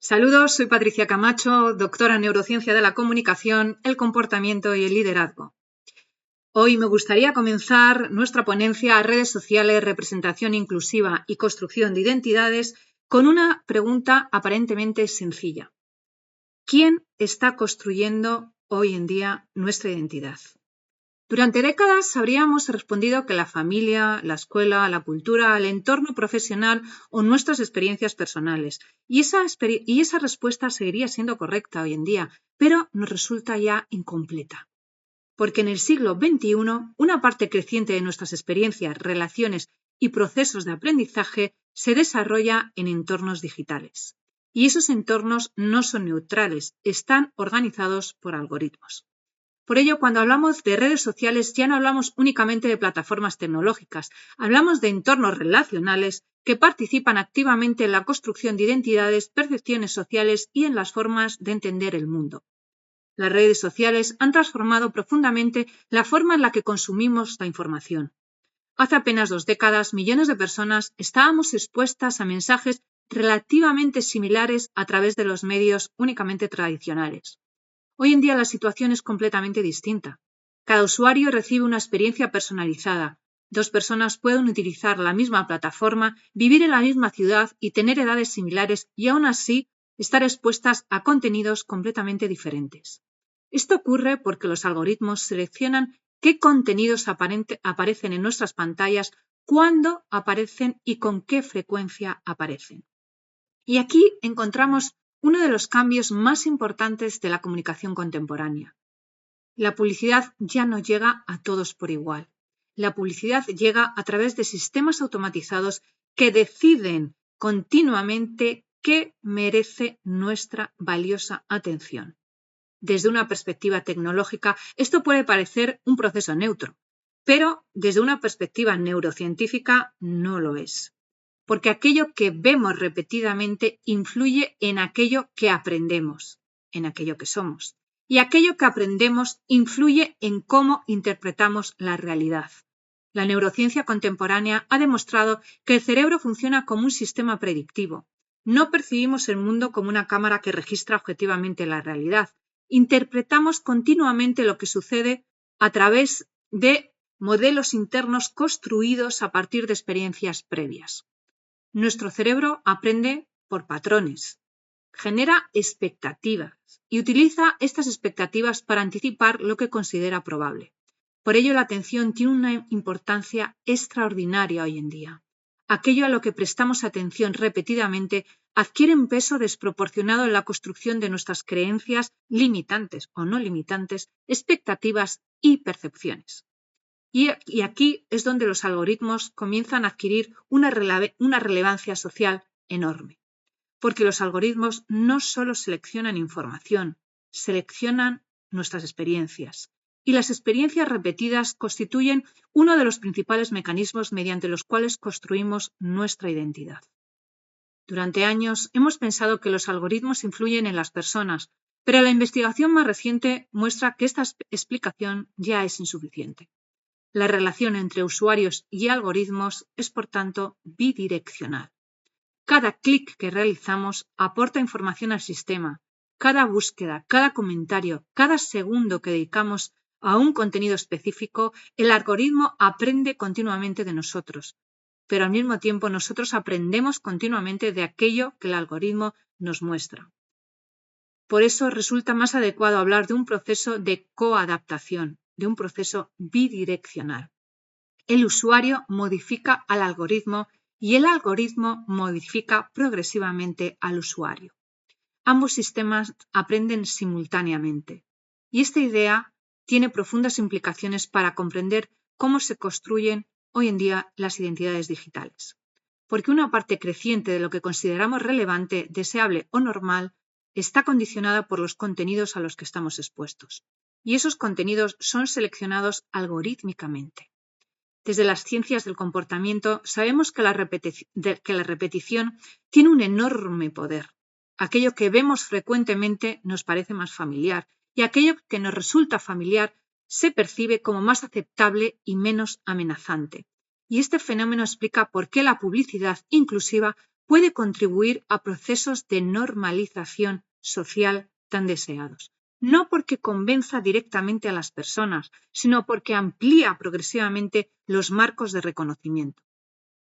Saludos, soy Patricia Camacho, doctora en Neurociencia de la Comunicación, el Comportamiento y el Liderazgo. Hoy me gustaría comenzar nuestra ponencia a redes sociales, representación inclusiva y construcción de identidades con una pregunta aparentemente sencilla. ¿Quién está construyendo hoy en día nuestra identidad? Durante décadas habríamos respondido que la familia, la escuela, la cultura, el entorno profesional o nuestras experiencias personales. Y esa respuesta seguiría siendo correcta hoy en día, pero nos resulta ya incompleta. Porque en el siglo XXI, una parte creciente de nuestras experiencias, relaciones y procesos de aprendizaje se desarrolla en entornos digitales. Y esos entornos no son neutrales, están organizados por algoritmos. Por ello, cuando hablamos de redes sociales, ya no hablamos únicamente de plataformas tecnológicas, hablamos de entornos relacionales que participan activamente en la construcción de identidades, percepciones sociales y en las formas de entender el mundo. Las redes sociales han transformado profundamente la forma en la que consumimos la información. Hace apenas 2 décadas, millones de personas estábamos expuestas a mensajes relativamente similares a través de los medios únicamente tradicionales. Hoy en día la situación es completamente distinta. Cada usuario recibe una experiencia personalizada. 2 personas pueden utilizar la misma plataforma, vivir en la misma ciudad y tener edades similares y aún así estar expuestas a contenidos completamente diferentes. Esto ocurre porque los algoritmos seleccionan qué contenidos aparecen en nuestras pantallas, cuándo aparecen y con qué frecuencia aparecen. Y aquí encontramos uno de los cambios más importantes de la comunicación contemporánea. La publicidad ya no llega a todos por igual. La publicidad llega a través de sistemas automatizados que deciden continuamente qué merece nuestra valiosa atención. Desde una perspectiva tecnológica, esto puede parecer un proceso neutro, pero desde una perspectiva neurocientífica no lo es. Porque aquello que vemos repetidamente influye en aquello que aprendemos, en aquello que somos. Y aquello que aprendemos influye en cómo interpretamos la realidad. La neurociencia contemporánea ha demostrado que el cerebro funciona como un sistema predictivo. No percibimos el mundo como una cámara que registra objetivamente la realidad. Interpretamos continuamente lo que sucede a través de modelos internos construidos a partir de experiencias previas. Nuestro cerebro aprende por patrones, genera expectativas y utiliza estas expectativas para anticipar lo que considera probable. Por ello, la atención tiene una importancia extraordinaria hoy en día. Aquello a lo que prestamos atención repetidamente adquiere un peso desproporcionado en la construcción de nuestras creencias limitantes o no limitantes, expectativas y percepciones. Y aquí es donde los algoritmos comienzan a adquirir una relevancia social enorme, porque los algoritmos no solo seleccionan información, seleccionan nuestras experiencias. Y las experiencias repetidas constituyen uno de los principales mecanismos mediante los cuales construimos nuestra identidad. Durante años hemos pensado que los algoritmos influyen en las personas, pero la investigación más reciente muestra que esta explicación ya es insuficiente. La relación entre usuarios y algoritmos es, por tanto, bidireccional. Cada clic que realizamos aporta información al sistema. Cada búsqueda, cada comentario, cada segundo que dedicamos a un contenido específico, el algoritmo aprende continuamente de nosotros. Pero al mismo tiempo nosotros aprendemos continuamente de aquello que el algoritmo nos muestra. Por eso resulta más adecuado hablar de un proceso de coadaptación, de un proceso bidireccional. El usuario modifica al algoritmo y el algoritmo modifica progresivamente al usuario. Ambos sistemas aprenden simultáneamente. Y esta idea tiene profundas implicaciones para comprender cómo se construyen hoy en día las identidades digitales. Porque una parte creciente de lo que consideramos relevante, deseable o normal está condicionada por los contenidos a los que estamos expuestos. Y esos contenidos son seleccionados algorítmicamente. Desde las ciencias del comportamiento sabemos que la repetición tiene un enorme poder. Aquello que vemos frecuentemente nos parece más familiar y aquello que nos resulta familiar se percibe como más aceptable y menos amenazante. Y este fenómeno explica por qué la publicidad inclusiva puede contribuir a procesos de normalización social tan deseados. No porque convenza directamente a las personas, sino porque amplía progresivamente los marcos de reconocimiento.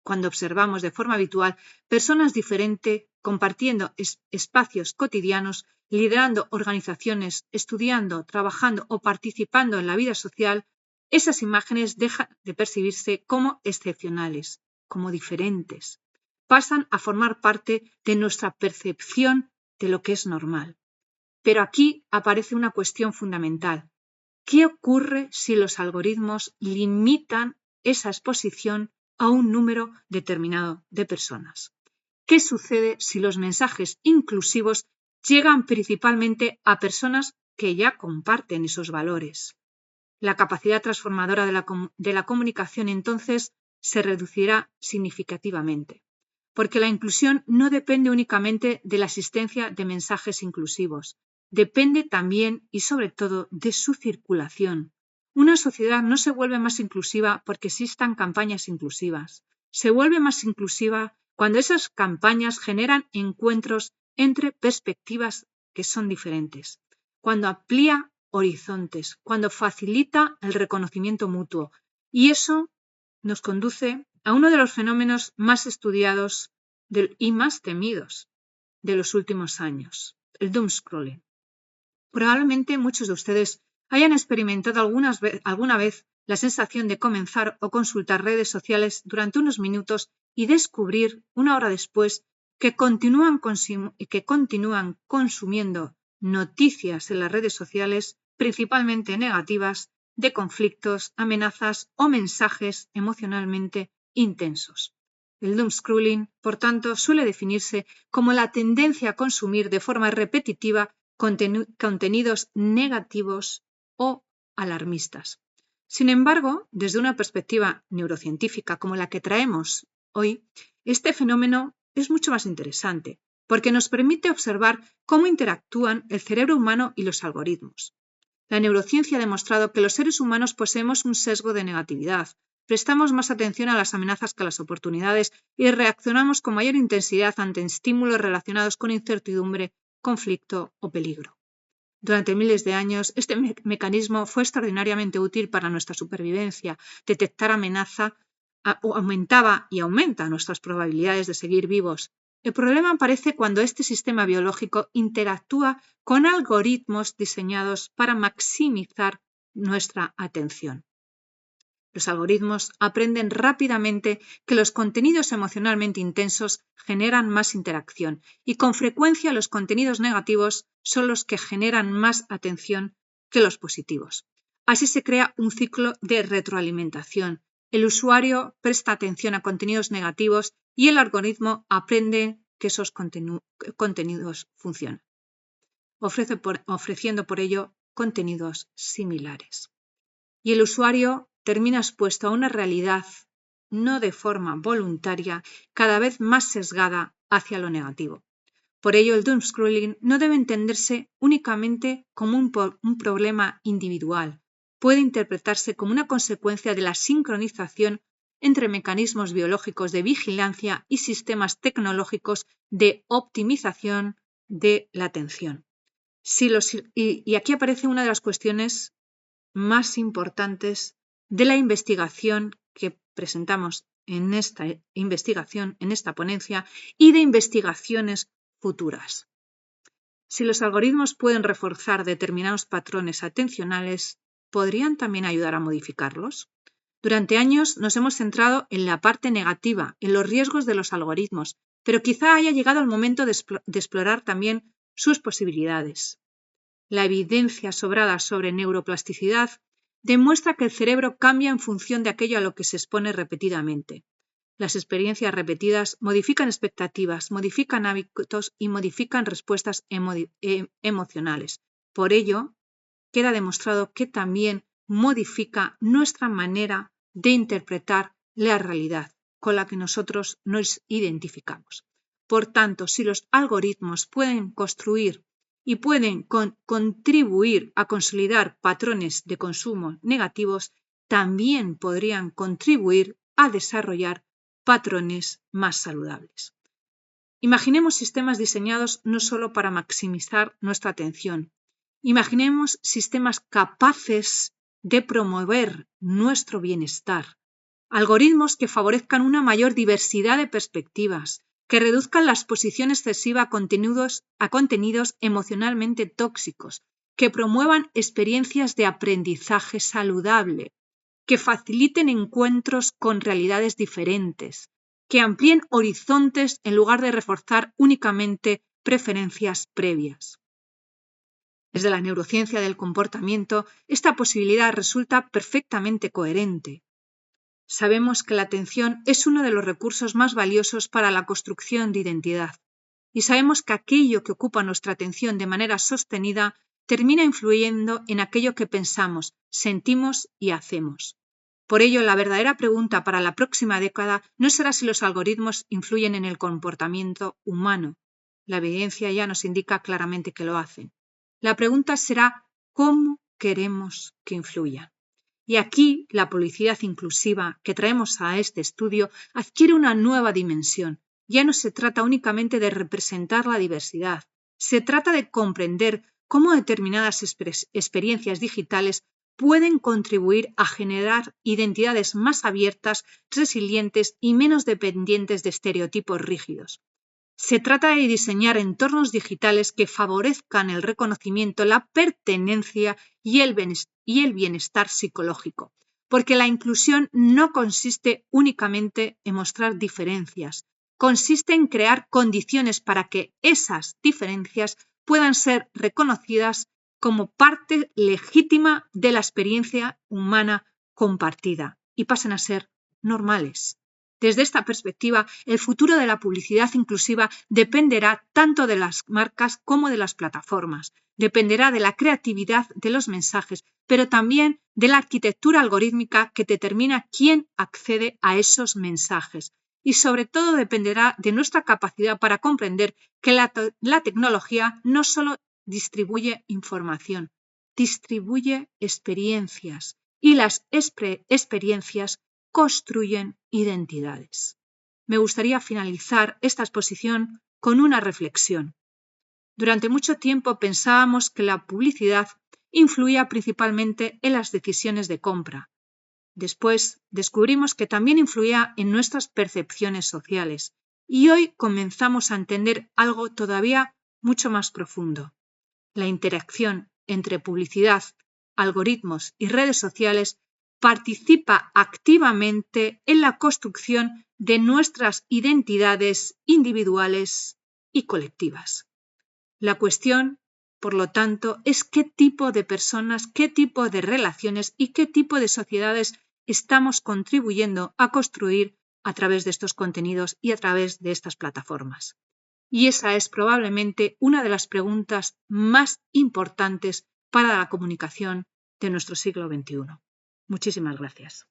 Cuando observamos de forma habitual personas diferentes compartiendo espacios cotidianos, liderando organizaciones, estudiando, trabajando o participando en la vida social, esas imágenes dejan de percibirse como excepcionales, como diferentes. Pasan a formar parte de nuestra percepción de lo que es normal. Pero aquí aparece una cuestión fundamental. ¿Qué ocurre si los algoritmos limitan esa exposición a un número determinado de personas? ¿Qué sucede si los mensajes inclusivos llegan principalmente a personas que ya comparten esos valores? La capacidad transformadora de la comunicación entonces se reducirá significativamente, porque la inclusión no depende únicamente de la existencia de mensajes inclusivos, depende también y sobre todo de su circulación. Una sociedad no se vuelve más inclusiva porque existan campañas inclusivas. Se vuelve más inclusiva cuando esas campañas generan encuentros entre perspectivas que son diferentes, cuando amplía horizontes, cuando facilita el reconocimiento mutuo. Y eso nos conduce a uno de los fenómenos más estudiados y más temidos de los últimos años, el doomscrolling. Probablemente muchos de ustedes hayan experimentado alguna vez la sensación de comenzar o consultar redes sociales durante unos minutos y descubrir, una hora después, que continúan consumiendo noticias en las redes sociales, principalmente negativas, de conflictos, amenazas o mensajes emocionalmente intensos. El doomscrolling, por tanto, suele definirse como la tendencia a consumir de forma repetitiva contenidos negativos o alarmistas. Sin embargo, desde una perspectiva neurocientífica como la que traemos hoy, este fenómeno es mucho más interesante porque nos permite observar cómo interactúan el cerebro humano y los algoritmos. La neurociencia ha demostrado que los seres humanos poseemos un sesgo de negatividad, prestamos más atención a las amenazas que a las oportunidades y reaccionamos con mayor intensidad ante estímulos relacionados con incertidumbre, conflicto o peligro. Durante miles de años, este mecanismo fue extraordinariamente útil para nuestra supervivencia. Detectar amenaza aumentaba y aumenta nuestras probabilidades de seguir vivos. El problema aparece cuando este sistema biológico interactúa con algoritmos diseñados para maximizar nuestra atención. Los algoritmos aprenden rápidamente que los contenidos emocionalmente intensos generan más interacción y con frecuencia los contenidos negativos son los que generan más atención que los positivos. Así se crea un ciclo de retroalimentación. El usuario presta atención a contenidos negativos y el algoritmo aprende que esos contenidos funcionan, ofreciendo por ello contenidos similares. Y el usuario termina expuesto a una realidad, no de forma voluntaria, cada vez más sesgada hacia lo negativo. Por ello, el doomscrolling no debe entenderse únicamente como un problema individual. Puede interpretarse como una consecuencia de la sincronización entre mecanismos biológicos de vigilancia y sistemas tecnológicos de optimización de la atención. Y aquí aparece una de las cuestiones más importantes de la investigación que presentamos en esta investigación, en esta ponencia, y de investigaciones futuras. Si los algoritmos pueden reforzar determinados patrones atencionales, ¿podrían también ayudar a modificarlos? Durante años nos hemos centrado en la parte negativa, en los riesgos de los algoritmos, pero quizá haya llegado el momento de explorar también sus posibilidades. La evidencia sobrada sobre neuroplasticidad demuestra que el cerebro cambia en función de aquello a lo que se expone repetidamente. Las experiencias repetidas modifican expectativas, modifican hábitos y modifican respuestas emocionales. Por ello, queda demostrado que también modifica nuestra manera de interpretar la realidad con la que nosotros nos identificamos. Por tanto, si los algoritmos pueden construir y pueden contribuir a consolidar patrones de consumo negativos, también podrían contribuir a desarrollar patrones más saludables. Imaginemos sistemas diseñados no solo para maximizar nuestra atención. Imaginemos sistemas capaces de promover nuestro bienestar. Algoritmos que favorezcan una mayor diversidad de perspectivas, que reduzcan la exposición excesiva a contenidos emocionalmente tóxicos, que promuevan experiencias de aprendizaje saludable, que faciliten encuentros con realidades diferentes, que amplíen horizontes en lugar de reforzar únicamente preferencias previas. Desde la neurociencia del comportamiento, esta posibilidad resulta perfectamente coherente. Sabemos que la atención es uno de los recursos más valiosos para la construcción de identidad, y sabemos que aquello que ocupa nuestra atención de manera sostenida termina influyendo en aquello que pensamos, sentimos y hacemos. Por ello, la verdadera pregunta para la próxima década no será si los algoritmos influyen en el comportamiento humano. La evidencia ya nos indica claramente que lo hacen. La pregunta será ¿cómo queremos que influyan? Y aquí la publicidad inclusiva que traemos a este estudio adquiere una nueva dimensión. Ya no se trata únicamente de representar la diversidad, se trata de comprender cómo determinadas experiencias digitales pueden contribuir a generar identidades más abiertas, resilientes y menos dependientes de estereotipos rígidos. Se trata de diseñar entornos digitales que favorezcan el reconocimiento, la pertenencia y el bienestar psicológico, porque la inclusión no consiste únicamente en mostrar diferencias, consiste en crear condiciones para que esas diferencias puedan ser reconocidas como parte legítima de la experiencia humana compartida y pasen a ser normales. Desde esta perspectiva, el futuro de la publicidad inclusiva dependerá tanto de las marcas como de las plataformas. Dependerá de la creatividad de los mensajes, pero también de la arquitectura algorítmica que determina quién accede a esos mensajes. Y sobre todo dependerá de nuestra capacidad para comprender que la tecnología no solo distribuye información, distribuye experiencias y las experiencias construyen identidades. Me gustaría finalizar esta exposición con una reflexión. Durante mucho tiempo pensábamos que la publicidad influía principalmente en las decisiones de compra. Después descubrimos que también influía en nuestras percepciones sociales y hoy comenzamos a entender algo todavía mucho más profundo. La interacción entre publicidad, algoritmos y redes sociales participa activamente en la construcción de nuestras identidades individuales y colectivas. La cuestión, por lo tanto, es qué tipo de personas, qué tipo de relaciones y qué tipo de sociedades estamos contribuyendo a construir a través de estos contenidos y a través de estas plataformas. Y esa es probablemente una de las preguntas más importantes para la comunicación de nuestro siglo XXI. Muchísimas gracias.